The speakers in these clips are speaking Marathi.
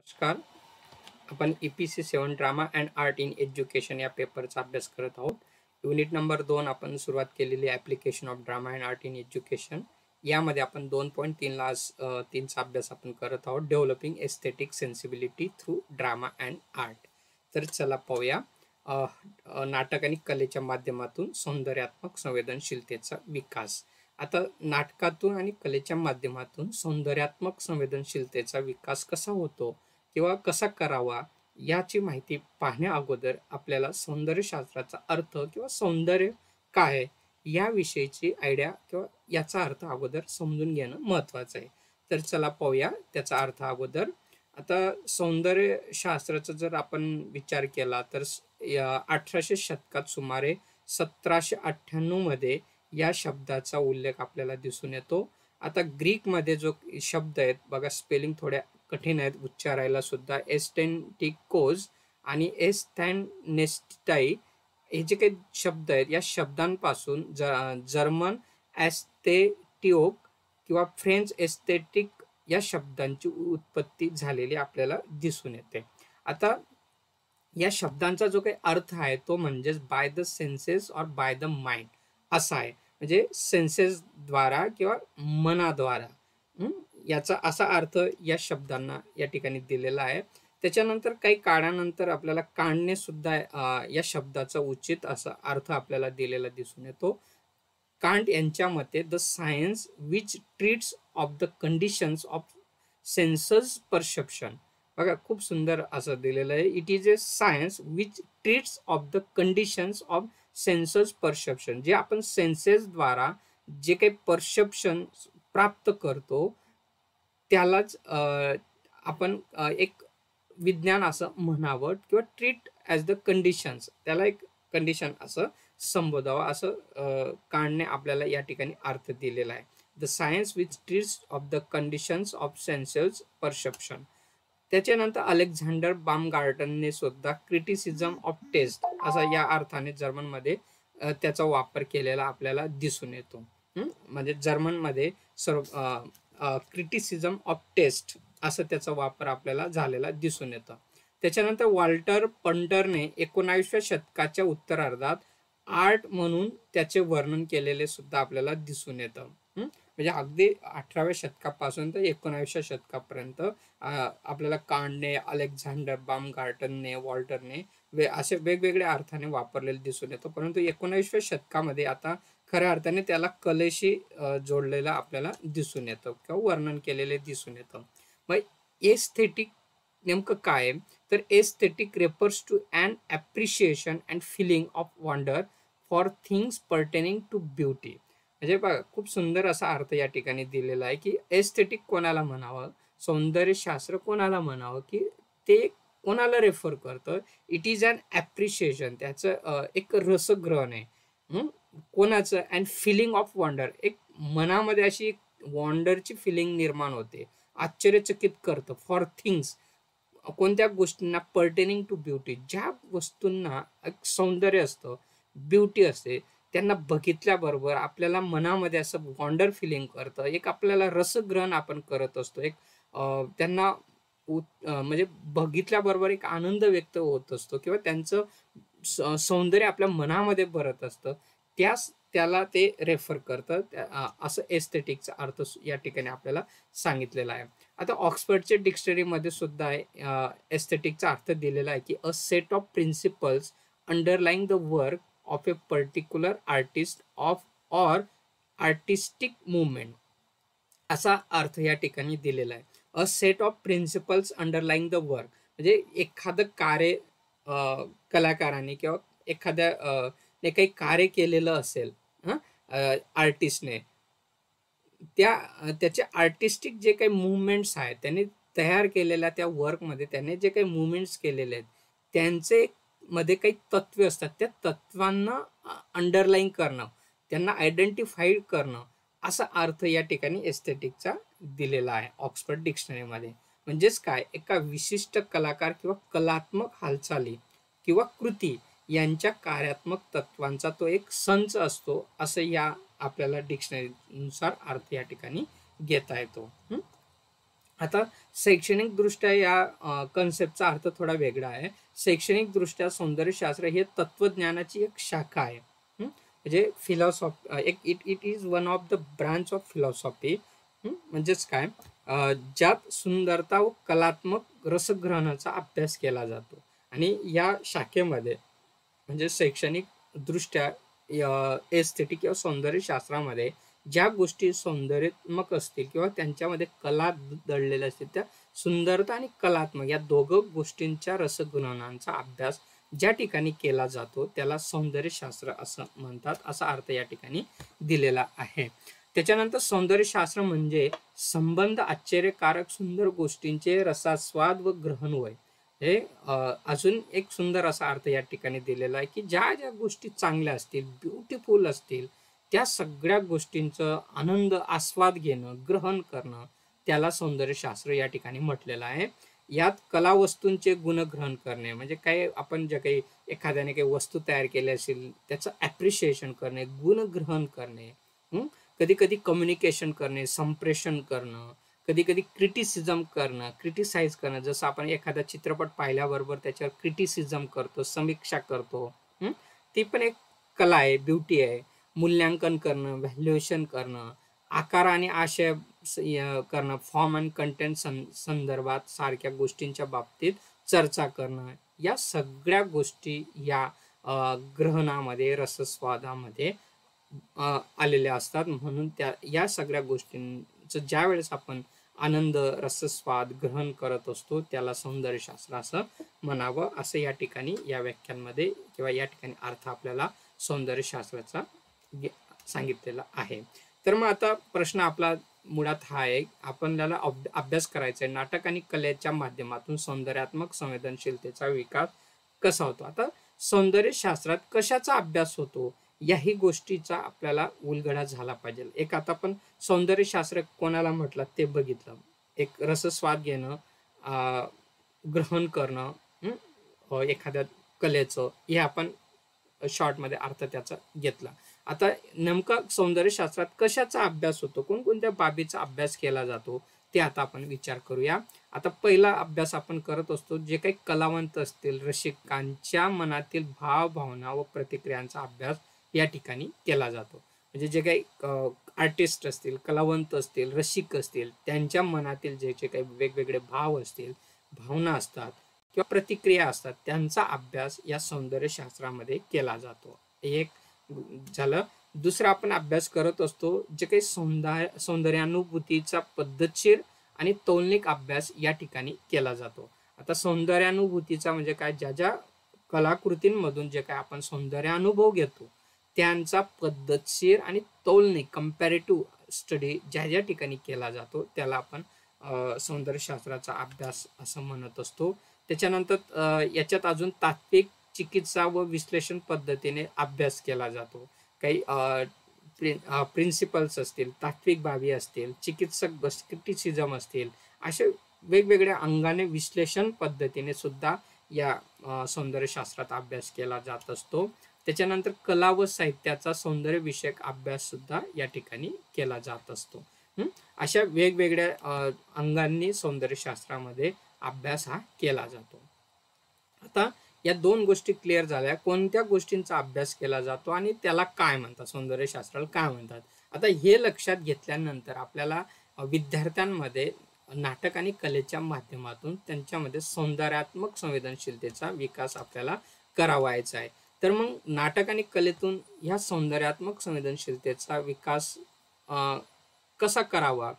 नमस्कार. आपण EPC 7 drama and art in education या पेपरचा अभ्यास करत आहोत. युनिट नंबर 2 आपण सुरुवात केलेली application of drama and art in education. यामध्ये आपण 2.3 ला 3चा अभ्यास आपण करत आहोत. Developing aesthetic sensibility through drama and art. तर चला पाहूया. नाटक आणि कलेच्या माध्यमातून सौंदर्यात्मक संवेदनशीलतेचा विकास. आता नाटकातून आणि कलेच्या माध्यमातून सौंदर्यात्मक संवेदनशीलतेचा विकास कसा होतो किंवा कसा करावा याची माहिती पाहण्या अगोदर आपल्याला सौंदर्यशास्त्राचा अर्थ किंवा सौंदर्य काय याविषयीची आयडिया किंवा याचा अर्थ अगोदर समजून घेणं महत्त्वाचं आहे. तर चला पाहूया त्याचा अर्थ अगोदर. आता सौंदर्यशास्त्राचा जर आपण विचार केला तर 1800 शतकात सुमारे 1798 मध्ये या शब्दाचा उल्लेख आपल्याला दिसून येतो. आता ग्रीकमध्ये जो शब्द आहेत बघा, स्पेलिंग थोड्या कठीण आहेत उच्चारायला सुद्धा. एस्थेटिकोज आणि एस्थॅनेस्टाई हे जे काही शब्द आहेत या शब्दांपासून जर्मन एस्थेटिओक किंवा फ्रेंच एस्थेटिक या शब्दांची उत्पत्ती झालेली आपल्याला दिसून येते. आता या शब्दांचा जो काही अर्थ आहे तो म्हणजेच बाय द सेन्सेस और बाय द माइंड असा आहे. म्हणजे सेन्सेस द्वारा किंवा मनाद्वारा याचा असा अर्थ या शब्दांना या ठिकाणी दिलेला आहे. त्याच्यानंतर काही काळानंतर आपल्याला कांटने सुद्धा या शब्दाचा उचित असा अर्थ आपल्याला दिलेला दिसून येतो. कांट यांच्या मते the science which treats of the conditions of senses perception. बघा खूप सुंदर असं दिलेलं आहे. It is a science which treats of the conditions of senses perception. जे आपण सेन्सेसद्वारा जे काही परसेप्शन प्राप्त करतो त्यालाच आपण एक विज्ञान असं म्हणावं किंवा ट्रीट ॲज द कंडिशन्स, त्याला एक कंडिशन असं संबोधावं असं कांटने आपल्याला या ठिकाणी अर्थ दिलेला आहे. The science which treats of the conditions of census perception. त्याच्यानंतर अलेक्झांडर बामगार्टनने सुद्धा क्रिटिसिझम ऑफ टेस्ट असा या अर्थाने जर्मनमध्ये त्याचा वापर केलेला आपल्याला दिसून येतो. म्हणजे जर्मनमध्ये क्रिटिसिझम ऑफ टेस्ट असं त्याचा वापर आपल्याला झालेला दिसून येतं. त्याच्यानंतर वॉल्टर पंटरने 19व्या शतकाच्या उत्तरार्धात आर्ट म्हणून त्याचे वर्णन केलेले सुद्धा आपल्याला दिसून येतं. म्हणजे अगदी 18व्या शतकापासून तर 19व्या शतकापर्यंत आपल्याला कांटने, अलेक्झांडर बामगार्टनने, वॉल्टरने असे वेगवेगळ्या अर्थाने वापरलेले दिसून येतं. परंतु 19व्या शतकामध्ये आता खऱ्या अर्थाने त्याला कलेशी जोडलेलं आपल्याला दिसून येतं किंवा वर्णन केलेले दिसून येतं. मग एस्थेटिक नेमकं काय आहे तर aesthetic refers to an appreciation and feeling of wonder for things pertaining to beauty. म्हणजे बघा खूप सुंदर असा अर्थ या ठिकाणी दिलेला आहे की एस्थेटिक कोणाला म्हणावं, सौंदर्यशास्त्र कोणाला म्हणावं, की ते कोणाला रेफर करतं. इट इज अन ॲप्रिशिएशन, त्याचं एक रसग्रहण आहे कोणाचं. अँड फिलिंग ऑफ वंडर, एक मनामध्ये अशी एक वंडरची फिलिंग निर्माण होते, आश्चर्यचकित करतं. फॉर थिंग्स, कोणत्या गोष्टींना पर्टेनिंग टू ब्युटी, ज्या वस्तूंना एक सौंदर्य असतं, ब्युटी असते, त्यांना बघितल्याबरोबर आपल्याला मनामध्ये असं वॉन्डर फिलिंग करतं, एक आपल्याला रसग्रहण आपण करत असतो, एक त्यांना म्हणजे बघितल्याबरोबर एक आनंद व्यक्त होत असतो किंवा त्यांचं सौंदर्य आपल्या मनामध्ये भरत असतं, त्याला ते रेफर करतं. असं एस्थेटिकचा अर्थ या ठिकाणी आपल्याला सांगितलेला आहे. आता ऑक्सफर्डच्या डिक्शनरीमध्ये सुद्धा एस्थेटिकचा अर्थ दिलेला आहे की a set of principles underlying the work of A particular artist of or artistic movement असा अर्थ या ठिकाणी दिलेला आहे. A set of principles underlying the work म्हणजे एखादं कार्य कलाकाराने किंवा एखाद्या काही कार्य केलेलं असेल आर्टिस्टने, त्याचे आर्टिस्टिक जे काही मुवमेंट्स आहेत त्यांनी तयार केलेल्या त्या वर्कमध्ये त्याने जे काही मुवमेंट्स केलेले आहेत त्यांचे मध्ये काही तत्वे असतात, त्या तत्वांना अंडरलाईन करणं, त्यांना आयडेंटिफाईड करणं असा अर्थ या ठिकाणी एस्थेटिकचा दिलेला आहे ऑक्सफर्ड डिक्शनरीमध्ये. म्हणजेच काय, एका विशिष्ट कलाकार किंवा कलात्मक हालचाली किंवा कृती यांच्या कार्यात्मक तत्वांचा तो एक संच असतो असं या आपल्याला डिक्शनरीनुसार अर्थ या ठिकाणी घेता येतो. आता शैक्षणिक दृष्ट्या या कन्सेप्टचा अर्थ थोडा वेगळा आहे. शैक्षणिक दृष्ट्या सौंदर्यशास्त्र हे तत्वज्ञानाची एक शाखा आहे. म्हणजे एक it is one of the branch of philosophy. म्हणजेच काय, ज्यात सुंदरता व कलात्मक रसग्रहणाचा अभ्यास केला जातो. आणि या शाखेमध्ये म्हणजे शैक्षणिक दृष्ट्या एस्थेटिक किंवा सौंदर्यशास्त्रामध्ये ज्या गोष्टी सौंदर्यात्मक असतील किंवा त्यांच्यामध्ये कला दडलेल्या असतील, त्या सुंदरता आणि कलात्मक या दोघं गोष्टींच्या रसग्रहणांचा अभ्यास ज्या ठिकाणी केला जातो त्याला सौंदर्यशास्त्र असं म्हणतात, असा अर्थ या ठिकाणी दिलेला आहे. त्याच्यानंतर सौंदर्यशास्त्र म्हणजे संबंध आश्चर्यकारक सुंदर गोष्टींचे रसास्वाद व ग्रहण होय. हे अजून एक सुंदर असा अर्थ या ठिकाणी दिलेला आहे की ज्या ज्या गोष्टी चांगल्या असतील, ब्युटिफुल असतील, त्या सगळ्या गोष्टींचं आनंद आस्वाद घेणं, ग्रहण करणं, त्याला सौंदर्यशास्त्र या ठिकाणी म्हटलेलं आहे. यात कलावस्तूंचे गुणग्रहण करणे म्हणजे काय, आपण जे काही एखाद्याने काही वस्तू तयार केली असेल त्याचं ॲप्रिशिएशन करणे, गुणग्रहण करणे, कधी कधी कम्युनिकेशन करणे, संप्रेषण करणं, कधी कधी क्रिटिसिझम करणं, क्रिटिसाइज करणं. जसं आपण एखादा चित्रपट पाहिल्याबरोबर त्याच्यावर क्रिटिसिझम करतो, समीक्षा करतो, ती पण एक कला आहे, ब्युटी आहे. मूल्यांकन करणं, व्हॅल्युएशन करणं, आकार आणि आशय करणं, फॉर्म अँड कंटेंट संदर्भात सारख्या गोष्टींच्या बाबतीत चर्चा करणं, या सगळ्या गोष्टी या ग्रहणामध्ये, रसस्वादामध्ये आलेल्या असतात. म्हणून या सगळ्या गोष्टींचं ज्या वेळेस आपण आनंद, रसस्वाद ग्रहण करत असतो त्याला सौंदर्यशास्त्र असं म्हणावं, असं या ठिकाणी या व्याख्यानमध्ये किंवा या ठिकाणी अर्थ आपल्याला सौंदर्यशास्त्राचा सांगितलेला आहे. तर मग आता प्रश्न आपला मुळात हा आहे, आपल्याला अभ्यास करायचा आहे नाटक आणि कलेच्या माध्यमातून सौंदर्यात्मक संवेदनशीलतेचा विकास कसा होतो. आता सौंदर्यशास्त्रात कशाचा अभ्यास होतो याही गोष्टीचा आपल्याला उलगडा झाला पाहिजे. एक आता आपण सौंदर्यशास्त्र कोणाला म्हटलं ते बघितलं. एक रसस्वाद घेणं, ग्रहण करणं, एखाद्या कलेचं, हे आपण शॉर्टमध्ये अर्थ त्याचा घेतला. आता नेमका सौंदर्यशास्त्रात कशाचा अभ्यास होतो, कोणकोणत्या बाबीचा अभ्यास केला जातो ते आता आपण विचार करूया. आता पहिला अभ्यास आपण करत असतो जे काही कलावंत असतील, रसिकांच्या मनातील भाव, भावना व प्रतिक्रियांचा अभ्यास या ठिकाणी केला जातो. म्हणजे जे काही आर्टिस्ट असतील, कलावंत असतील, रसिक असतील, त्यांच्या मनातील जे जे काही वेगवेगळे भाव असतील, भावना असतात किंवा प्रतिक्रिया असतात, त्यांचा अभ्यास या सौंदर्यशास्त्रामध्ये केला जातो. एक झालं. दुसरा आपण अभ्यास करत असतो जे काही सौंदर्यानुभूतीचा पद्धतशीर आणि तौलनिक अभ्यास या ठिकाणी केला जातो. आता सौंदर्यानुभूतीचा म्हणजे काय, ज्या ज्या कलाकृतींमधून जे काय आपण सौंदर्यानुभव घेतो त्यांचा पद्धतशीर आणि तौलनिक कंपॅरेटिव्ह स्टडी ज्या ज्या ठिकाणी केला जातो त्याला आपण सौंदर्यशास्त्राचा अभ्यास असं म्हणत असतो. त्याच्यानंतर याच्यात अजून तात्विक चिकित्सा व विश्लेषण पद्धतीने अभ्यास केला जातो. काही प्रिन्सिपल्स असतील, तात्विक बाबी असतील, चिकित्सक क्रिटिसिझम असतील, अशा वेगवेगळ्या अंगाने विश्लेषण पद्धतीने सुद्धा या सौंदर्यशास्त्रात अभ्यास केला जात असतो. त्याच्यानंतर कला व साहित्याचा सौंदर्यविषयक अभ्यास सुद्धा या ठिकाणी केला जात असतो. अशा वेगवेगळ्या अंगांनी सौंदर्यशास्त्रामध्ये अभ्यास हा केला जातो. आता या दोन गोष्टी क्लिअर झाल्या, कोणत्या गोष्टींचा अभ्यास केला जातो आणि त्याला काय म्हणतात, सौंदर्यशास्त्राला काय म्हणतात. आता हे लक्षात घेतल्यानंतर आपल्याला विद्यार्थ्यांमध्ये नाटक आणि कलेच्या माध्यमातून त्यांच्यामध्ये सौंदर्यात्मक संवेदनशीलतेचा विकास आपल्याला करावायचा आहे. तर मग नाटक आणि कलेतून ह्या सौंदर्यात्मक संवेदनशीलतेचा विकास कसा करावा,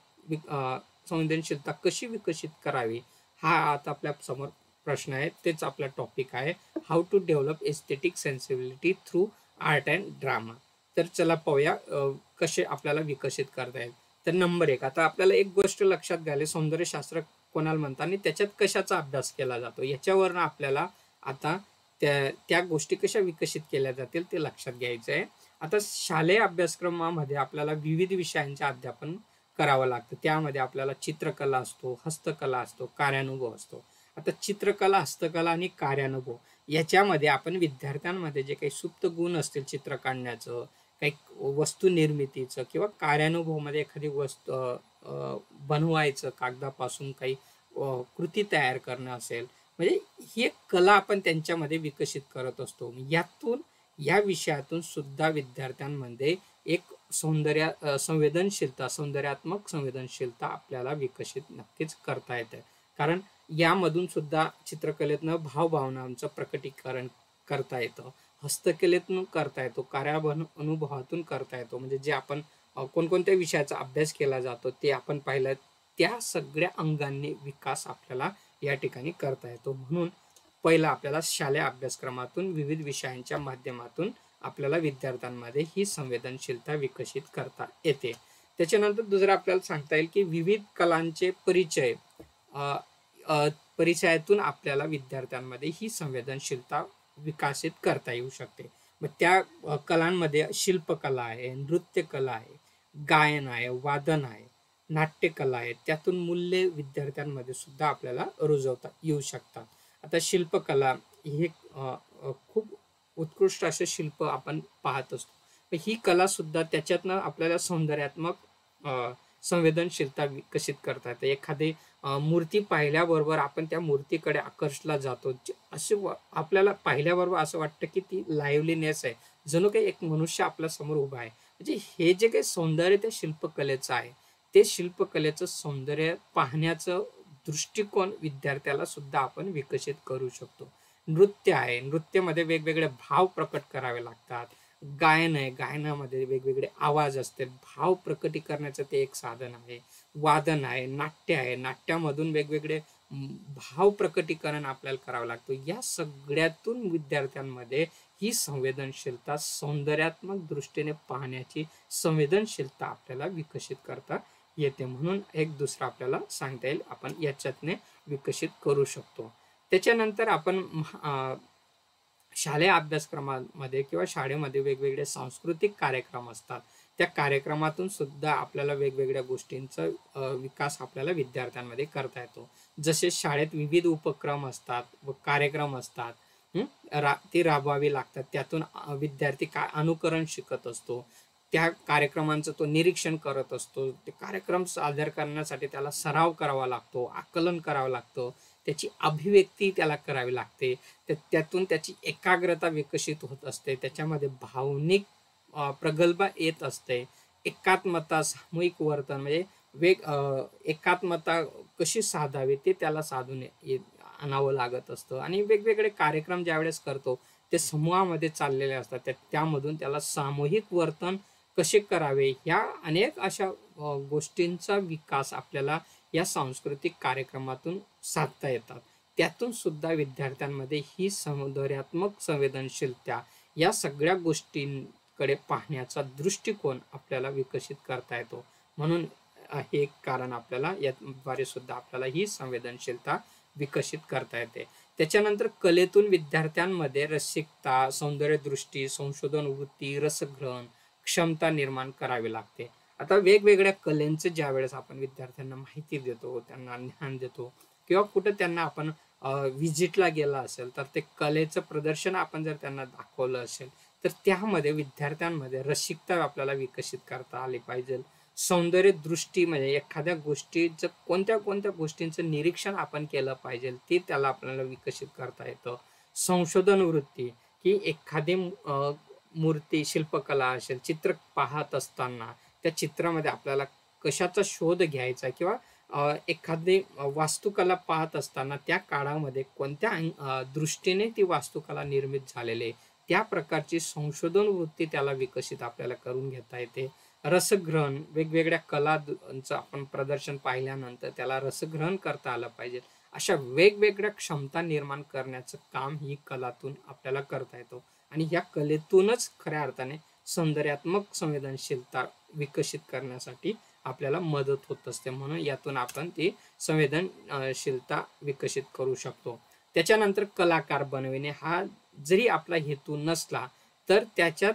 संवेदनशीलता कशी विकसित करावी, हा आता आपल्या समोर प्रश्न आहे. तेच आपला टॉपिक आहे, how to develop aesthetic sensibility through art and drama. तर चला पाहूया कसे आपल्याला विकसित करता येईल. तर नंबर 1, आता आपल्याला एक गोष्ट लक्षात घ्यायला, सौंदर्यशास्त्र कोणाला म्हणतात आणि त्याच्यात कशाचा अभ्यास केला जातो, याच्यावरनं आपल्याला आता त्या गोष्टी कशा विकसित केल्या जातील ते लक्षात घ्यायचं आहे. आता शालेय अभ्यासक्रमामध्ये आपल्याला विविध विषयांचे अध्यापन करावं लागतं. त्यामध्ये आपल्याला चित्रकला असतो, हस्तकला असतो, कार्यानुभव असतो. आता चित्रकला, हस्तकला आणि कार्यानुभव याच्यामध्ये आपण विद्यार्थ्यांमध्ये जे काही सुप्त गुण असतील चित्र काढण्याचं काही वस्तू निर्मितीचं किंवा कार्यानुभवामध्ये एखादी वस्तू बनवायचं, कागदापासून काही कृती तयार करणं असेल, म्हणजे ही एक कला आपण त्यांच्यामध्ये विकसित करत असतो. यातून या विषयातून सुद्धा विद्यार्थ्यांमध्ये एक संवेदनशीलता, सौंदर्यात्मक संवेदनशीलता आपल्याला विकसित नक्कीच करता येते. कारण यामधून सुद्धा चित्रकलेतनं भावभावनांचं प्रकटीकरण करता येतं. हस्तकलेतून करता येतो, अनुभवातून करता येतो. म्हणजे जे आपण कोणकोणत्या विषयाचा अभ्यास केला जातो ते आपण पाहिलं, त्या सगळ्या अंगांनी विकास आपल्याला या ठिकाणी करता येतो. म्हणून पहिला आपल्याला शालेय अभ्यासक्रमातून विविध विषयांच्या माध्यमातून आपल्याला विद्यार्थ्यांमध्ये ही संवेदनशीलता विकसित करता येते. त्याच्यानंतर दुसरं आपल्याला सांगता येईल की विविध कलांचे परिचय, परिचयातून आपल्याला विद्यार्थ्यांमध्ये ही संवेदनशीलता विकसित करता येऊ शकते. मग त्या कलांमध्ये शिल्पकला आहे, नृत्यकला आहे, गायन आहे, वादन आहे, नाट्यकला आहे. त्यातून मूल्ये विद्यार्थ्यांमध्ये सुद्धा आपल्याला रुजवता येऊ शकतात. आता शिल्पकला ही खूप उत्कृष्ट असे शिल्प आपण पाहत असतो. ही कला सुद्धा त्याच्यातनं आपल्याला सौंदर्यात्मक संवेदनशीलता विकसित करता येते. एखादी मूर्ती पाहिल्याबरोबर आपण त्या मूर्तीकडे आकर्षला जातो. असे आपल्याला पाहिल्याबरोबर असं वाटतं की ती लाईव्हलीनेस आहे, जणू काही एक मनुष्य आपल्या समोर उभा आहे. म्हणजे हे जे काही सौंदर्य त्या शिल्पकलेचं आहे, ते शिल्पकलेचं सौंदर्य पाहण्याचं दृष्टिकोन विद्यार्थ्याला सुद्धा आपण विकसित करू शकतो. नृत्य आहे, नृत्यामध्ये वेगवेगळे भाव प्रकट करावे लागतात. गायन आहे, गायनामध्ये वेगवेगळे आवाज असते, भाव प्रकटीकरणाचं ते एक साधन आहे. वादन आहे, नाट्य आहे, नाट्यामधून वेगवेगळे भाव प्रकटीकरण आपल्याला करावं लागतं. या सगळ्यातून विद्यार्थ्यांमध्ये ही संवेदनशीलता, सौंदर्यात्मक दृष्टीने पाहण्याची संवेदनशीलता आपल्याला विकसित करता येते. म्हणून एक दुसरं आपल्याला सांगता येईल आपण याच्यातने विकसित करू शकतो. त्याच्यानंतर आपण शालेय अभ्यासक्रमामध्ये किंवा शाळेमध्ये वेगवेगळे सांस्कृतिक कार्यक्रम असतात. त्या कार्यक्रमातून सुद्धा आपल्याला वेगवेगळ्या गोष्टींचा विकास आपल्याला विद्यार्थ्यांमध्ये करता येतो. जसे शाळेत विविध उपक्रम असतात व कार्यक्रम असतात, ती राबवावी लागतात. त्यातून विद्यार्थी काय अनुकरण शिकत असतो, त्या कार्यक्रमांचं तो निरीक्षण करत असतो. ते कार्यक्रम सादर करण्यासाठी त्याला सराव करावा लागतो, आकलन करावं लागतं, त्याची अभिव्यक्ती त्याला करावी लागते. त्यातून त्याची एकाग्रता विकसित होत असते, त्याच्यामध्ये भावनिक प्रगल्भा येत असते. एकात्मता, सामूहिक वर्तन म्हणजे एकात्मता कशी साधावी ते त्याला साधून आणावं लागत असतं. आणि वेगवेगळे कार्यक्रम ज्यावेळेस करतो ते समूहामध्ये चाललेले असतात, त्यामधून त्याला सामूहिक वर्तन कसे करावे, ह्या अनेक अशा गोष्टींचा विकास आपल्याला या सांस्कृतिक कार्यक्रमातून साधता येतात. त्यातून सुद्धा विद्यार्थ्यांमध्ये ही सौंदर्यात्मक संवेदनशीलता, या सगळ्या गोष्टींकडे पाहण्याचा दृष्टिकोन आपल्याला विकसित करता येतो. म्हणून हे एक कारण आपल्याला याद्वारे सुद्धा आपल्याला ही संवेदनशीलता विकसित करता येते. त्याच्यानंतर कलेतून विद्यार्थ्यांमध्ये रसिकता, सौंदर्यदृष्टी, संशोधन वृत्ती, रसग्रहण क्षमता निर्माण करावी लागते. आता वेगवेगळ्या कलेंचं ज्या वेळेस आपण विद्यार्थ्यांना माहिती देतो, त्यांना ज्ञान देतो, किंवा कुठं त्यांना आपण व्हिजिटला गेला असेल तर ते कलेचं प्रदर्शन आपण जर त्यांना दाखवलं असेल तर त्यामध्ये विद्यार्थ्यांमध्ये रसिकता आपल्याला विकसित करता आली पाहिजे. सौंदर्य दृष्टी म्हणजे एखाद्या गोष्टीचं कोणत्या कोणत्या गोष्टींचं निरीक्षण आपण केलं पाहिजे ते त्याला आपल्याला विकसित करता येतं. संशोधन वृत्ती, की एखादी मूर्ती, शिल्पकला असेल, चित्र पाहत असताना त्या चित्रामध्ये आपल्याला कशाचा शोध घ्यायचा, किंवा एखादी वास्तुकला पाहत असताना त्या काळामध्ये कोणत्या दृष्टीने ती वास्तुकला निर्मित झालेली आहे, त्या प्रकारची संशोधन वृत्ती त्याला विकसित आपल्याला करून घेता येते. रसग्रहण, वेगवेगळ्या कलांचं आपण प्रदर्शन पाहिल्यानंतर त्याला रसग्रहण करता आलं पाहिजे. अशा वेगवेगळ्या क्षमता निर्माण करण्याचं काम ही कलातून आपल्याला करता येतो. आणि या कलेतूनच खऱ्या अर्थाने सौंदर्यात्मक संवेदनशीलता विकसित करण्यासाठी आपल्याला मदत होत असते. म्हणून यातून आपण ती संवेदनशीलता विकसित करू शकतो. त्याच्यानंतर कलाकार बनविणे हा जरी आपला हेतू नसला तर त्याच्यात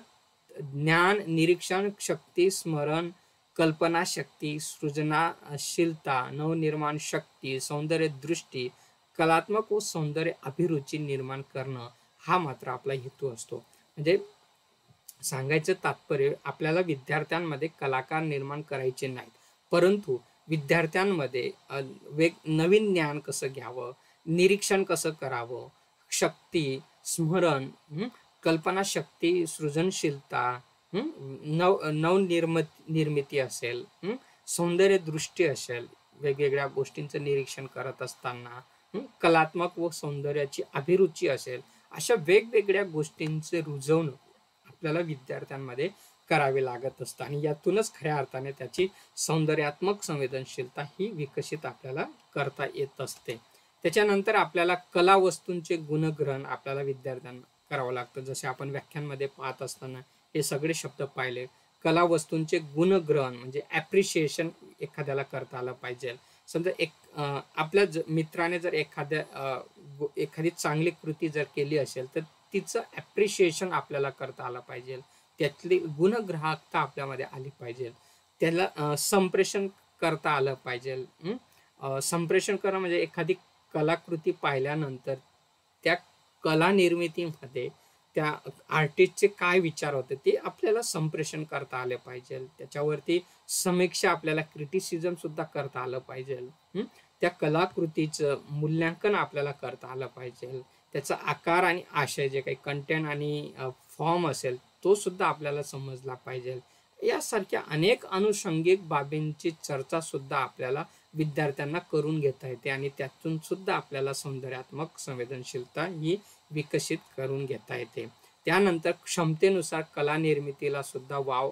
ज्ञान, निरीक्षण शक्ती, स्मरण, कल्पनाशक्ती, सृजनशीलता, नवनिर्माण शक्ती, सौंदर्य दृष्टी, कलात्मक व सौंदर्य अभिरुची निर्माण करणं हा मात्र आपला हेतू असतो. म्हणजे सांगायचं तात्पर्य आपल्याला विद्यार्थ्यांमध्ये कलाकार निर्माण करायचे नाहीत, परंतु विद्यार्थ्यांमध्ये नवीन ज्ञान कसं घ्यावं, निरीक्षण कसं करावं, शक्ती, स्मरण, कल्पनाशक्ती, सृजनशीलता, निर्मिती असेल, सौंदर्य दृष्टी असेल, वेगवेगळ्या गोष्टींचं निरीक्षण करत असताना कलात्मक व सौंदर्याची अभिरुची असेल, अशा वेगवेगळ्या गोष्टींचे रुजवणं आपल्याला विद्यार्थ्यांमध्ये करावे लागत असतं आणि यातूनच खऱ्या अर्थाने त्याची सौंदर्यात्मक संवेदनशीलता ही विकसित आपल्याला करता येत असते. त्याच्यानंतर आपल्याला कला वस्तूंचे गुणग्रहण आपल्याला विद्यार्थ्यांना करावं लागतं. जसे आपण व्याख्यानमध्ये पाहत असताना हे सगळे शब्द पाहिले. कला वस्तूंचे गुणग्रहण म्हणजे ॲप्रिशिएशन एखाद्याला करता आलं पाहिजे. समजा आपल्या मित्राने जर एखादी चांगली कृती जर केली असेल तर तिचं ॲप्रिशिएशन आपल्याला करता आलं पाहिजे. त्यातली गुणग्राहकता आपल्यामध्ये आली पाहिजे. त्याला संप्रेषण करता आलं पाहिजे. संप्रेषण करणं म्हणजे एखादी कलाकृती पाहिल्यानंतर त्या कला निर्मितीमध्ये त्या आर्टिस्टचे काय विचार होते ते आपल्याला संप्रेषण करता आले पाहिजे. त्याच्यावरती समीक्षा आपल्याला क्रिटिसिझम सुद्धा करता आलं पाहिजे. त्या कलाकृतीचं मूल्यांकन आपल्याला करता आलं पाहिजे. त्याचा आकार आणि आशय जे काही कंटेंट आणि फॉर्म असेल तो सुद्धा आपल्याला समजला पाहिजे. यासारख्या अनेक अनुषंगिक बाबींची चर्चा सुद्धा आपल्याला विद्यार्थ्यांना करून घेता येते आणि त्यातून सुद्धा आपल्याला सौंदर्यात्मक संवेदनशीलता ही विकसित करून घेता येते. त्यानंतर क्षमतेनुसार कला निर्मितीला सुद्धा वाव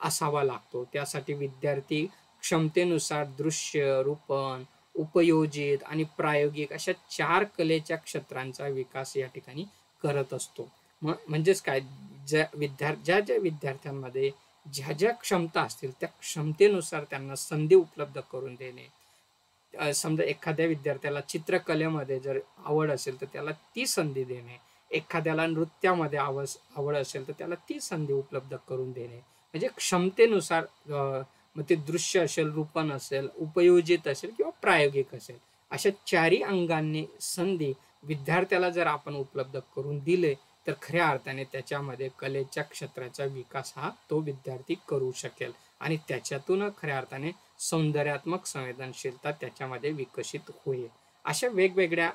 असावा लागतो. त्यासाठी विद्यार्थी क्षमतेनुसार दृश्य, रूपण, उपयोजित आणि प्रायोगिक अशा 4 कलेच्या क्षेत्रांचा विकास या ठिकाणी करत असतो. म्हणजेच काय, ज्या विद्यार्थ्यांमध्ये ज्या क्षमता असतील त्या क्षमतेनुसार त्यांना संधी उपलब्ध करून देणे. समजा एखाद्या विद्यार्थ्याला चित्रकलेमध्ये जर आवड असेल तर त्याला ती संधी देणे. एखाद्याला नृत्यामध्ये आवड असेल तर त्याला ती संधी उपलब्ध करून देणे. म्हणजे क्षमतेनुसार मग ते दृश्य असेल, रूपण असेल, उपयोजित असेल किंवा प्रायोगिक असेल, अशा 4ही अंगांनी संधी विद्यार्थ्याला जर आपण उपलब्ध करून दिले तर खऱ्या अर्थाने त्याच्यामध्ये कलेच्या क्षेत्राचा विकास हा तो विद्यार्थी करू शकेल आणि त्याच्यातून खऱ्या अर्थाने सौंदर्यात्मक संवेदनशीलता त्याच्यामध्ये विकसित होईल. अशा वेगवेगळ्या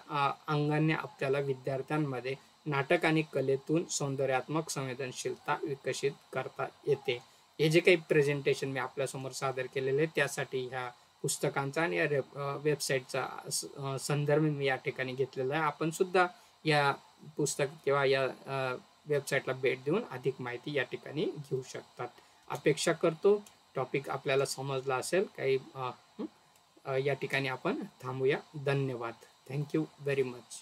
अंगांनी आपल्याला विद्यार्थ्यांमध्ये नाटक आणि कलेतून सौंदर्यात्मक संवेदनशीलता विकसित करता येते. हे जे काही प्रेझेंटेशन मी आपल्यासमोर सादर केलेले त्यासाठी ह्या पुस्तकांचा आणि वेबसाईटचा संदर्भ मी या ठिकाणी घेतलेला आहे. आपण सुद्धा या पुस्तक किंवा या वेबसाईटला भेट देऊन अधिक माहिती या ठिकाणी घेऊ शकतात. अपेक्षा करतो टॉपिक आपल्याला समजला असेल. काही या ठिकाणी आपण थांबूया. धन्यवाद. Thank you very much.